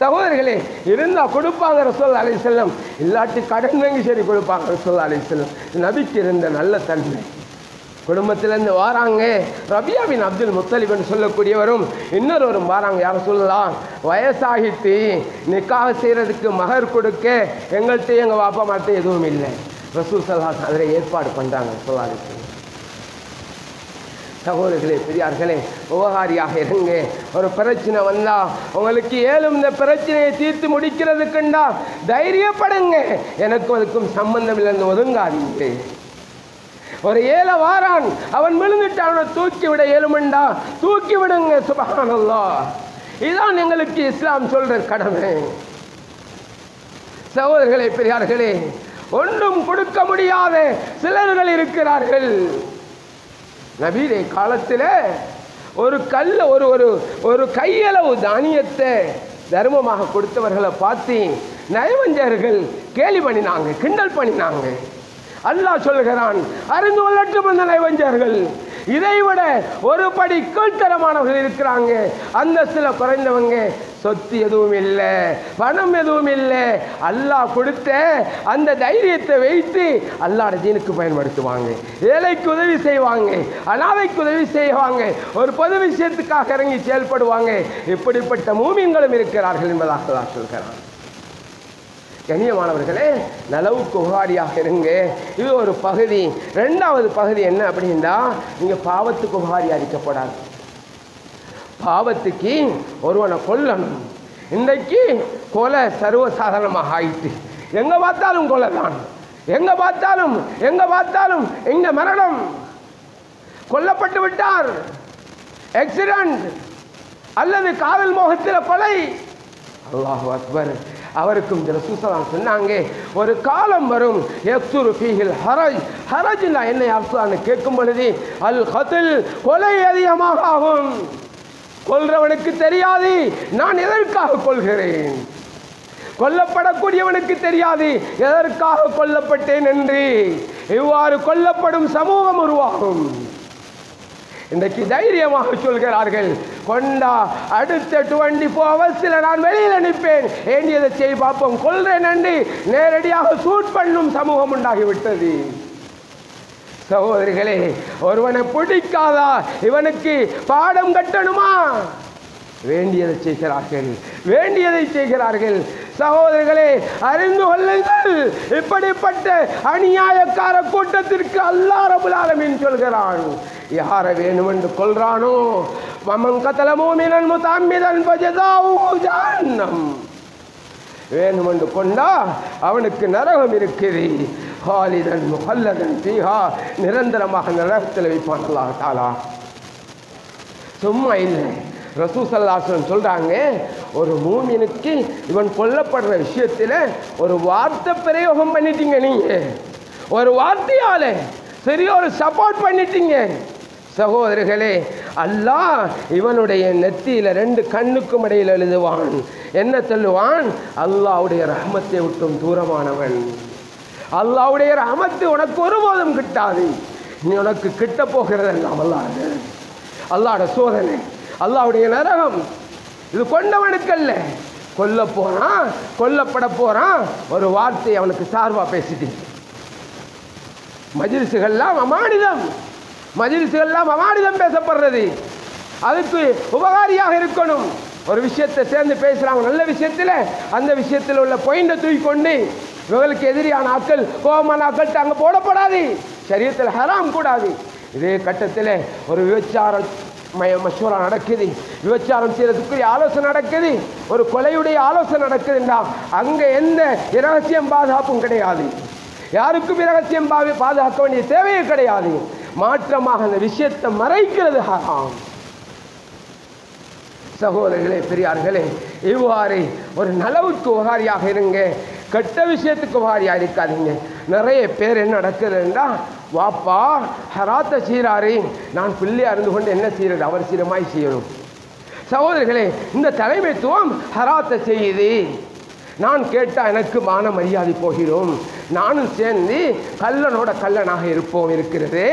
சகோதரர்களே, இருந்தா கொடுப்பாங்க ரசூலுல்லாஹி அலைஹி வஸல்லம், இல்லாட்டி கடன் வாங்கி சரி கொடுப்பாங்க ரசூலுல்லாஹி அலைஹி வஸல்லம். நபிக்கு இருந்த நல்ல தன்மை. குடும்பத்திலேருந்து வாராங்க. ரபியா பின் அப்துல் முத்தலிப் என்று சொல்லக்கூடியவரும் இன்னொருவரும் வாராங்க. யார் சொல்லலாம், வயசாகிட்டு நிக்காஹ் செய்கிறதுக்கு மகர் கொடுக்க எங்கள்கிட்ட எங்கள் வாப்பா மாட்ட எதுவும் இல்லை. ரசூல் ஸல்லல்லாஹு அலைஹி வஸல்லம் அதில் ஏற்பாடு பண்ணுறாங்க ஸல்லல்லாஹு அலைஹி வஸல்லம். சகோதரர்களே, பெரியார்களே, உபகாரியாக இருங்க. ஒரு பிரச்சனை வந்தா உங்களுக்கு ஏழும் இந்த பிரச்சனையை தீர்த்து முடிக்கிறதுக்குண்டா தைரியப்படுங்க. எனக்கும் அதுக்கும் சம்பந்தம் இல்லைன்னு ஒதுங்காதீங்க. ஒரு ஏழை வாரான், அவன் விழுந்துட்டான், தூக்கி விட ஏழுமண்டா தூக்கி விடுங்க. சுப்ஹானல்லாஹ், இதுதான் எங்களுக்கு இஸ்லாம் சொல்ற கடமை. சகோதரர்களே, பெரியார்களே, ஒன்றும் கொடுக்க முடியாத சிலர்கள் இருக்கிறார்கள். நபீரே காலத்தில் ஒரு கல்ல ஒரு கையளவு தானியத்தை தர்மமாக கொடுத்தவர்களை பார்த்து நயவஞ்சகர்கள் கேலி பண்ணினாங்க, கிண்டல் பண்ணினாங்க. அல்லாஹ் சொல்கிறான், அறிந்து கொள்ளட்டும் அந்த நயவஞ்சகர்கள். இதைவிட ஒரு படி கீழ்த்தரமானவர்கள் இருக்கிறாங்க. அந்த சில குறைந்தவங்க சொத்து எதுவும் இல்லை, பணம் எதுவும் இல்லை, அல்லாஹ் கொடுத்த அந்த தைரியத்தை வைத்து அல்லாஹ்ட தீனுக்கு பயன்படுத்துவாங்க. ஏழைக்கு உதவி செய்வாங்க, அனாதைக்கு உதவி செய்வாங்க, ஒரு பொது விஷயத்துக்காக இறங்கி செயல்படுவாங்க. இப்படிப்பட்ட மூமின்களும் இருக்கிறார்கள் என்பதாக அல்லாஹ் சொல்கிறான். கண்ணியமானவர்களே, நலவுக்கு உபகாரியாக இருங்க. இது ஒரு பகுதி. ரெண்டாவது பகுதி என்ன அப்படின்னா, நீங்கள் பாவத்துக்கு உபகாரி அளிக்கப்படாது. பாவத்துக்கு ஒருவனை கொல்லணும். இன்றைக்கு கொலை சர்வசாதாரணமாக ஆயிட்டு, எங்க பார்த்தாலும் கொலை தான், எங்க பார்த்தாலும் எங்க மரணம், கொல்லப்பட்டு விட்டார், ஆக்சிடென்ட் அல்லது காதல் மோகத்தில் கொலை. அல்லாஹு அக்பர். அவருக்கும் ரசூல் ஸல்லல்லாஹு சொன்னாங்க, ஒரு காலம் வரும் யக்ஸுரு ஃபீஹில் ஹரஜ். ஹரஜ்னா என்ன அர்த்தம்னு கேட்கும் பொழுது, அல் கத்ல், கொலை அதிகமாக ஆகும். கொல்றவனுக்கு தெரியாது நான் எதற்காக கொள்கிறேன், கொல்லப்படக்கூடியவனுக்கு தெரியாது எதற்காக கொல்லப்பட்டேன் என்று. இவ்வாறு கொல்லப்படும் சமூகம் உருவாகும். இன்றைக்கு தைரியமாக சொல்கிறார்கள், கொண்டா அடுத்த 24 hours நான் வெளியில் அனுப்பேன், வேண்டியதை செய்ய பார்ப்போம், கொள்றேன் என்று நேரடியாக சூட் பண்ணும் சமூகம் உண்டாகிவிட்டது. சகோதரிகளே, ஒருவனை பிடிக்காதா இவனுக்கு பாடம் கட்டணுமா? வேண்டியதை செய்கிறார்கள். சகோதரர்களே, அறிந்து கொள்ளுங்கள், இப்படிப்பட்ட அநியாயக்கார கூட்டத்திற்கு அல்லாஹ் ரப்பல் ஆலமீன் சொல்கிறான், யாரை வேணுமென்று கொள்றானோ, மமன் கதல மூமினன் முத்தஅம்மிதன் ஃபஜஸாஉஹு ஜஹன்னம், வேணுமென்று கொண்டா அவனுக்கு நரகம் இருக்குது, ஹாலிதன் முஹல்லதன் ஃபீஹா, நிரந்தரமாக நரகத்தில் வைப்பான் அல்லாஹ் தஆலா. சும்மா இல்லை, ரசூல் ஸல்லல்லாஹு அலைஹி வஸல்லம் சொல்றாங்க, ஒரு மூமினுக்கு இவன் கொல்லப்படுற விஷயத்தில் ஒரு வார்த்தை பிரயோகம் பண்ணிட்டீங்க, நீங்க ஒரு வார்த்தையால சரி ஒரு சப்போர்ட் பண்ணிட்டீங்க. சகோதரர்களே, அல்லாஹ் இவனுடைய நெத்தியில 2 கண்ணுக்கும் இடையில் எழுதுவான். என்ன சொல்லுவான்? அல்லாஹ்வுடைய ரஹ்மத்தை விட்டும் தூரமானவன். அல்லாஹ்வுடைய ரஹ்மத்து உனக்கு ஒருபோதும் கிட்டாது. நீ உனக்கு கிட்ட போகிறதெல்லாம் அல்லாஹ்வுடைய சோதனை, அல்லாஹ்வுடைய நரகம். இது கொண்டவனுக்கல்ல, கொல்லப்பட போறான், ஒரு வார்த்தை அவனுக்கு சார்பா பேசிட்டு. மஜ்லிஸ்கள்லாம் அமானிதம் பேசப்படுறது. அதுக்கு உபகாரியாக இருக்கணும். ஒரு விஷயத்தை சேர்ந்து பேசுறாங்க நல்ல விஷயத்தில், அந்த விஷயத்தில் உள்ள பாயிண்டை தூக்கிக்கொண்டு இவங்களுக்கு எதிரியான ஆட்கள், கோபமான ஆட்கள் அங்கே போடப்படாது. ஷரியத்தில் ஹராம் கூடாது. இதே கட்டத்தில் ஒரு மஷூரா நடக்குது, விபச்சாரம் செய்யறதுக்குரிய ஆலோசனை நடக்குது, ஒரு கொலையுடைய ஆலோசனை நடக்குதுன்னா அங்கே எந்த இரகசியம் பாதுகாப்பும் கிடையாது, யாருக்கும் இரகசியம் பாதுகாக்க வேண்டிய தேவையே கிடையாது. மாற்றமாக அந்த விஷயத்தை மறைக்கிறது ஹராம். சகோதரர்களே, பெரியார்களே, இவ்வாறு ஒரு நலவுக்கு உபகாரியாக இருங்க, கெட்ட விஷயத்துக்கு உபகாரியாக இருக்காதீங்க. நிறைய பேர் என்ன நடக்குதுன்னா, வாப்பா ஹராத்தை செய்கிறாரு, நான் பிள்ளையா இருந்து கொண்டு என்ன செய்யறது, அவர் சீரமாய் செய்யணும். சகோதரர்களே, இந்த தலைமைத்துவம் ஹராத்தை செய்யுது, நான் கேட்டால் எனக்கு மான மரியாதை போகிறோம், நானும் சேர்ந்து கல்லனாக இருப்போம் இருக்கிறது.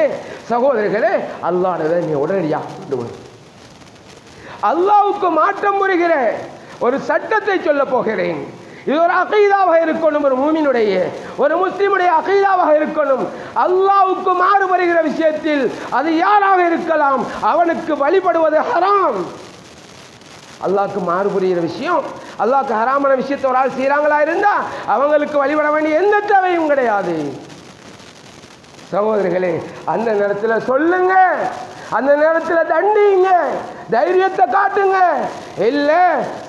சகோதரர்களே, அல்லாஹ்வை நீ உடனடியாக கொண்டு வரும். அல்லாஹ்வுக்கு மாற்றம் புரிகிற ஒரு சட்டத்தை சொல்ல போகிறேன். இது ஒரு அகீதாவாக இருக்கணும், ஒரு மூமினுடைய ஒரு முஸ்லிமுடைய அகீதாவாக இருக்கணும். அல்லாஹ்வுக்கு மாறு வருகிற விஷயத்தில் அது யாராக இருக்கலாம், அவனுக்கு வழிபடுவது ஹராம். அல்லாஹ்க்கு மாறு புரிகிற விஷயம், அல்லாஹ்க்கு ஹராமான விஷயத்தை ஒரு ஆள் செய்கிறாங்களா இருந்தா அவங்களுக்கு வழிபட வேண்டிய எந்த தேவையும் கிடையாது. சகோதரர்களே, அந்த நேரத்தில் சொல்லுங்க, அந்த நேரத்தில் தண்டிங்க, தைரியத்தை காட்டுங்க. இல்ல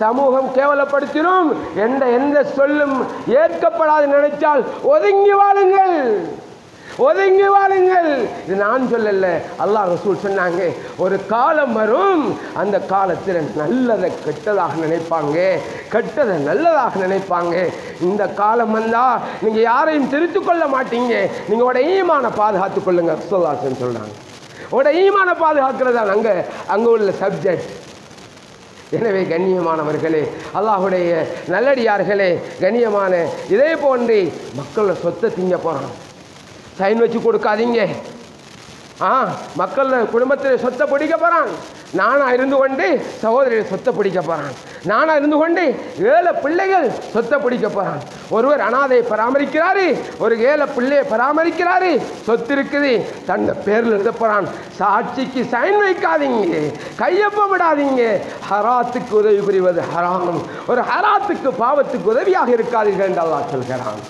சமூகம் கேவலப்படுத்திடும் என்ற எந்த சொல்லும் ஏற்கப்படாது நினைச்சால் ஒதுங்கி வாழுங்கள், ஒதுங்கி வாழுங்கள். இது நான் சொல்லல, அல்லாஹ் ரசூல் சொன்னாங்க. ஒரு காலம் வரும், அந்த காலத்தில் நல்லதை கெட்டதாக நினைப்பாங்க, கெட்டதை நல்லதாக நினைப்பாங்க. இந்த காலம் வந்தா நீங்க யாரையும் திருத்திக் கொள்ள மாட்டீங்க, நீங்க உங்களோட ஈமான பாதுகாத்துக் கொள்ளுங்க ரசூலுல்லாஹ் சொல்றாங்க. உங்களோட ஈமான பாதுகாக்கிறது தான் அங்க உள்ள சப்ஜெக்ட். எனவே கண்ணியமானவர்களே, அல்லாஹ்வுடைய நல்லடியார்களே, கண்ணியமான இதே போன்று மக்களோட சொத்தை திங்க போறான், சைன் வச்சு கொடுக்காதீங்க. மக்கள் குடும்பத்தில் சொத்தை பிடிக்க போறான், நானா இருந்து கொண்டு சகோதரியை சொத்தை பிடிக்க போறான், நானா இருந்து கொண்டு 7 பிள்ளைகள் சொத்தை பிடிக்க போறான். ஒருவர் அனாதையை பராமரிக்கிறாரு, ஒரு 7 பிள்ளையை பராமரிக்கிறாரு, சொத்து இருக்குது, தன் பேரில் எழுத போறான். சாட்சிக்கு சைன் வைக்காதீங்க, கையொப்பம் விடாதீங்க. ஹராத்துக்கு உதவி புரிவது ஹராம், ஒரு ஹராத்துக்கு பாவத்துக்கு உதவியாக இருக்காதீர்கள் என்று அல்லாஹ் சொல்கிறான்.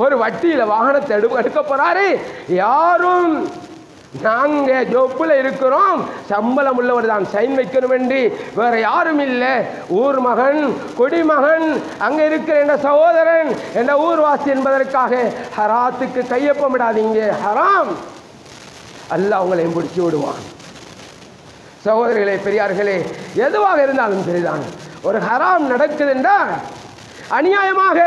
ஒரு வட்டியில வாகனத்தை எடுக்க போறாரு, யாரும் நாங்க ஜோப்புல இருக்கிறோம், சம்பளம் உள்ளவர் தான் சைன் வைக்கணும் என்று வேற யாரும் இல்லை. ஊர் மகன், குடிமகன், அங்க இருக்கிற என்ற சகோதரன், என்ற ஊர்வாசி என்பதற்காக ஹராத்துக்கு கையொப்பமிடாதீங்க, ஹராம். அல்லாஹ் உங்களையும் பிடிச்சி விடுவான். சகோதரர்களே, பெரியார்களே, எதுவாக இருந்தாலும் சரிதான். ஒரு ஹராம் நடக்குது என்றால் அநியாயமாக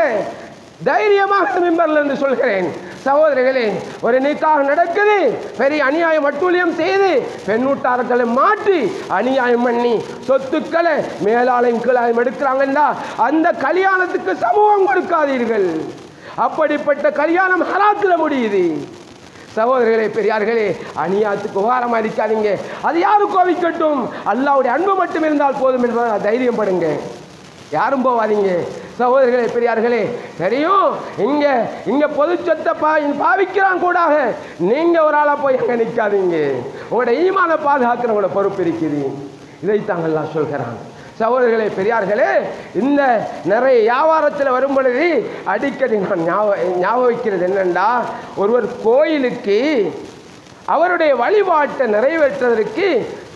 தைரியமாக மிம்பர்ல இருந்து சொல்கிறேன். சகோதரிகளே, ஒரு நிக்காஹ் நடக்குது, பெரிய அநியாயம் அட்டூழியம் செய்து பெண்ணூட்டார்களை மாற்றி அநியாயம் பண்ணி சொத்துக்களை மேலாளையும் கீழாயும் எடுக்கிறாங்கன்னா அந்த கல்யாணத்துக்கு சமூகம் கொடுக்காதீர்கள். அப்படிப்பட்ட கல்யாணம் ஹராத்துல முடியுது. சகோதரர்களே, பெரியார்களே, அநியாயத்துக்கு உகாரமா இருக்காதீங்க. அது யாரு கோவிக்கட்டும், அல்லாஹ்வுடைய அன்பு மட்டும் இருந்தால் போதும் என்பதை தைரியம் படுங்க, யாரும் போவாதீங்க. சகோதரர்களே, பெரியார்களே, தெரியும் இங்க இங்க பொது சொத்தை பாவிக்கிறான் கூடாக, நீங்க ஒரு ஆளா போய் அங்க நிக்காதீங்க. உங்களோட ஈமான பாதுகாக்கிறவங்களோட பொறுப்பு இருக்குது. இதைத்தான் அல்லாஹ் சொல்கிறான். சகோதரர்களே, பெரியார்களே, இந்த நிறைய வியாபாரத்தில் வரும் பொழுது அடிக்கடி நான் ஞாபகம் வைக்கிறது என்னண்டா, ஒருவர் கோயிலுக்கு அவருடைய வழிபாட்டை நிறைவேற்றுவதற்கு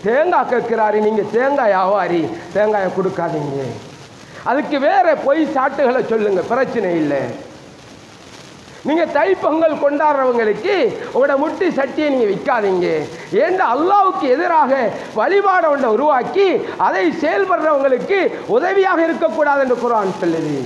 தேங்காய் கேட்கிறாரு. நீங்க தேங்காய் வியாபாரி, தேங்காயை கொடுக்காதீங்க, அதுக்கு வேற பொய் சாட்டுகளை சொல்லுங்க, பிரச்சனை இல்லை. நீங்க தைப்பொங்கல் கொண்டாடுறவங்களுக்கு உங்களோட முட்டி சட்டியை நீங்க விற்காதீங்க. ஏன்னா அல்லாஹ்வுக்கு எதிராக வழிபாடை ஒன்றை உருவாக்கி அதை செயல்படுறவங்களுக்கு உதவியாக இருக்கக்கூடாது என்று குர்ஆன் சொல்லுது.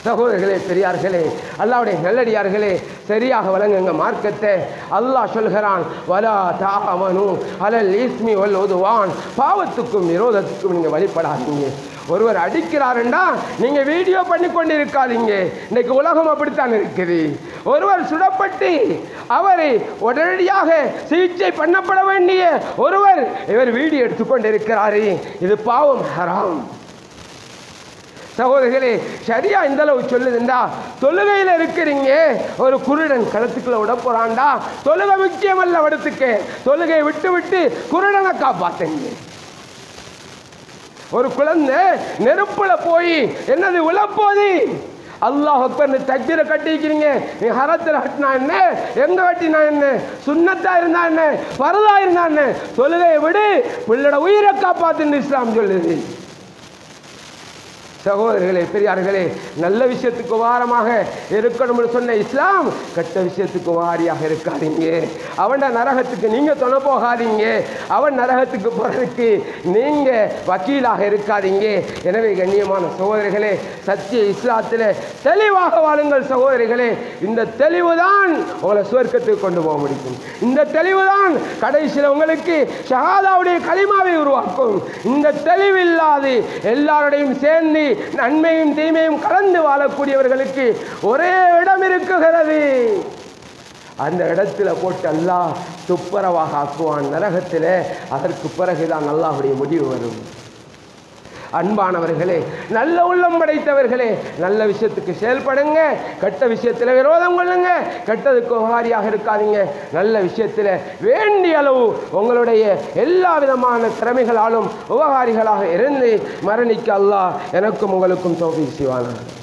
சகோதரர்களே, பெரியார்களே, அல்லாஹ்வுடைய நல்லடியார்களே, சரியாக வழங்குங்க மார்க்கத்தை. அல்லாஹ் சொல்கிறான், வலா தாவனு அலல் இஸ்மி வல் உதுவான், பாவத்துக்கும் விரோதத்துக்கும் நீங்க வழிபடாதீங்க. ஒருவர் அடிக்கிறாருண்டா நீங்க வீடியோ பண்ணி கொண்டு இருக்காதீங்க. இன்னைக்கு உலகம் அப்படித்தான் இருக்குது. ஒருவர் சுடப்பட்டு அவரை உடனடியாக சிகிச்சை பண்ணப்பட வேண்டிய ஒருவர் இவர் வீடியோ எடுத்துக்கொண்டு இருக்கிறாரு, இது பாவம், ஹராம். சகோதரர்களே, சரியா இந்த அளவு சொல்லுதுண்டா, தொழுகையில் இருக்கிறீங்க, ஒரு குருடன் களத்துக்குள்ள விட போறான்டா, தொழுகை முக்கியம் அல்ல, வடத்துக்கு தொழுகையை விட்டு விட்டு குருடனை காப்பாத்துங்க. ஒரு குழந்தை நெருப்புல போய் என்னது உழப்போது, அல்லாஹ் அக்பர் தக்பீரை கட்டிக்கிறீங்க, நீ ஹரத்தில் கட்டினா என்ன, எங்க கட்டினா என்ன, சுன்னத்தா இருந்தா என்ன, பரதா இருந்தா என்ன, தொழுகையை விடு, பிள்ளோட உயிரை காப்பாத்துன்னு இஸ்லாம் சொல்லுது. சகோதரர்களே, பெரியார்களே, நல்ல விஷயத்துக்கு உபாரமாக இருக்கணும்னு சொன்ன இஸ்லாம் கெட்ட விஷயத்துக்கு உபாரியாக இருக்காதீங்க. அவன் நரகத்துக்கு நீங்க துணை போகாதீங்க, அவன் நரகத்துக்கு போறதுக்கு நீங்க வக்கீலாக இருக்காதீங்க. எனவே கண்ணியமான சகோதரிகளே, சத்திய இஸ்லாத்தில் தெளிவாக வாழுங்கள் சகோதரிகளே. இந்த தெளிவுதான் உங்களை சுவர்க்கத்துக்கு கொண்டு போக முடியும். இந்த தெளிவுதான் கடைசியில் உங்களுக்கு ஷஹாதாவுடைய கலிமாவை உருவாக்கும். இந்த தெளிவில்லாது எல்லாரோடையும் சேர்ந்து நன்மையும் தீமையும் கலந்து வாழக்கூடியவர்களுக்கு ஒரே இடம் இருக்குகிறது. அந்த இடத்துல போட்டு அல்லாஹ் துப்புரவாக ஆக்குவான் நரகத்தில். அதற்கு பிறகுதான் அல்லாஹ்வுடைய முடிவு வரும். அன்பானவர்களே, நல்ல உள்ளம் படைத்தவர்களே, நல்ல விஷயத்துக்கு செயல்படுங்க, கெட்ட விஷயத்தில் விரோதம் கொள்ளுங்க, கெட்டதுக்கு உபகாரியாக இருக்காதீங்க. நல்ல விஷயத்தில் வேண்டிய அளவு உங்களுடைய எல்லா விதமான திறமைகளாலும் உபகாரிகளாக இருந்து மரணிக்க அல்லாஹ் எனக்கும் உங்களுக்கும் தௌஃபீக் செய்வானாக.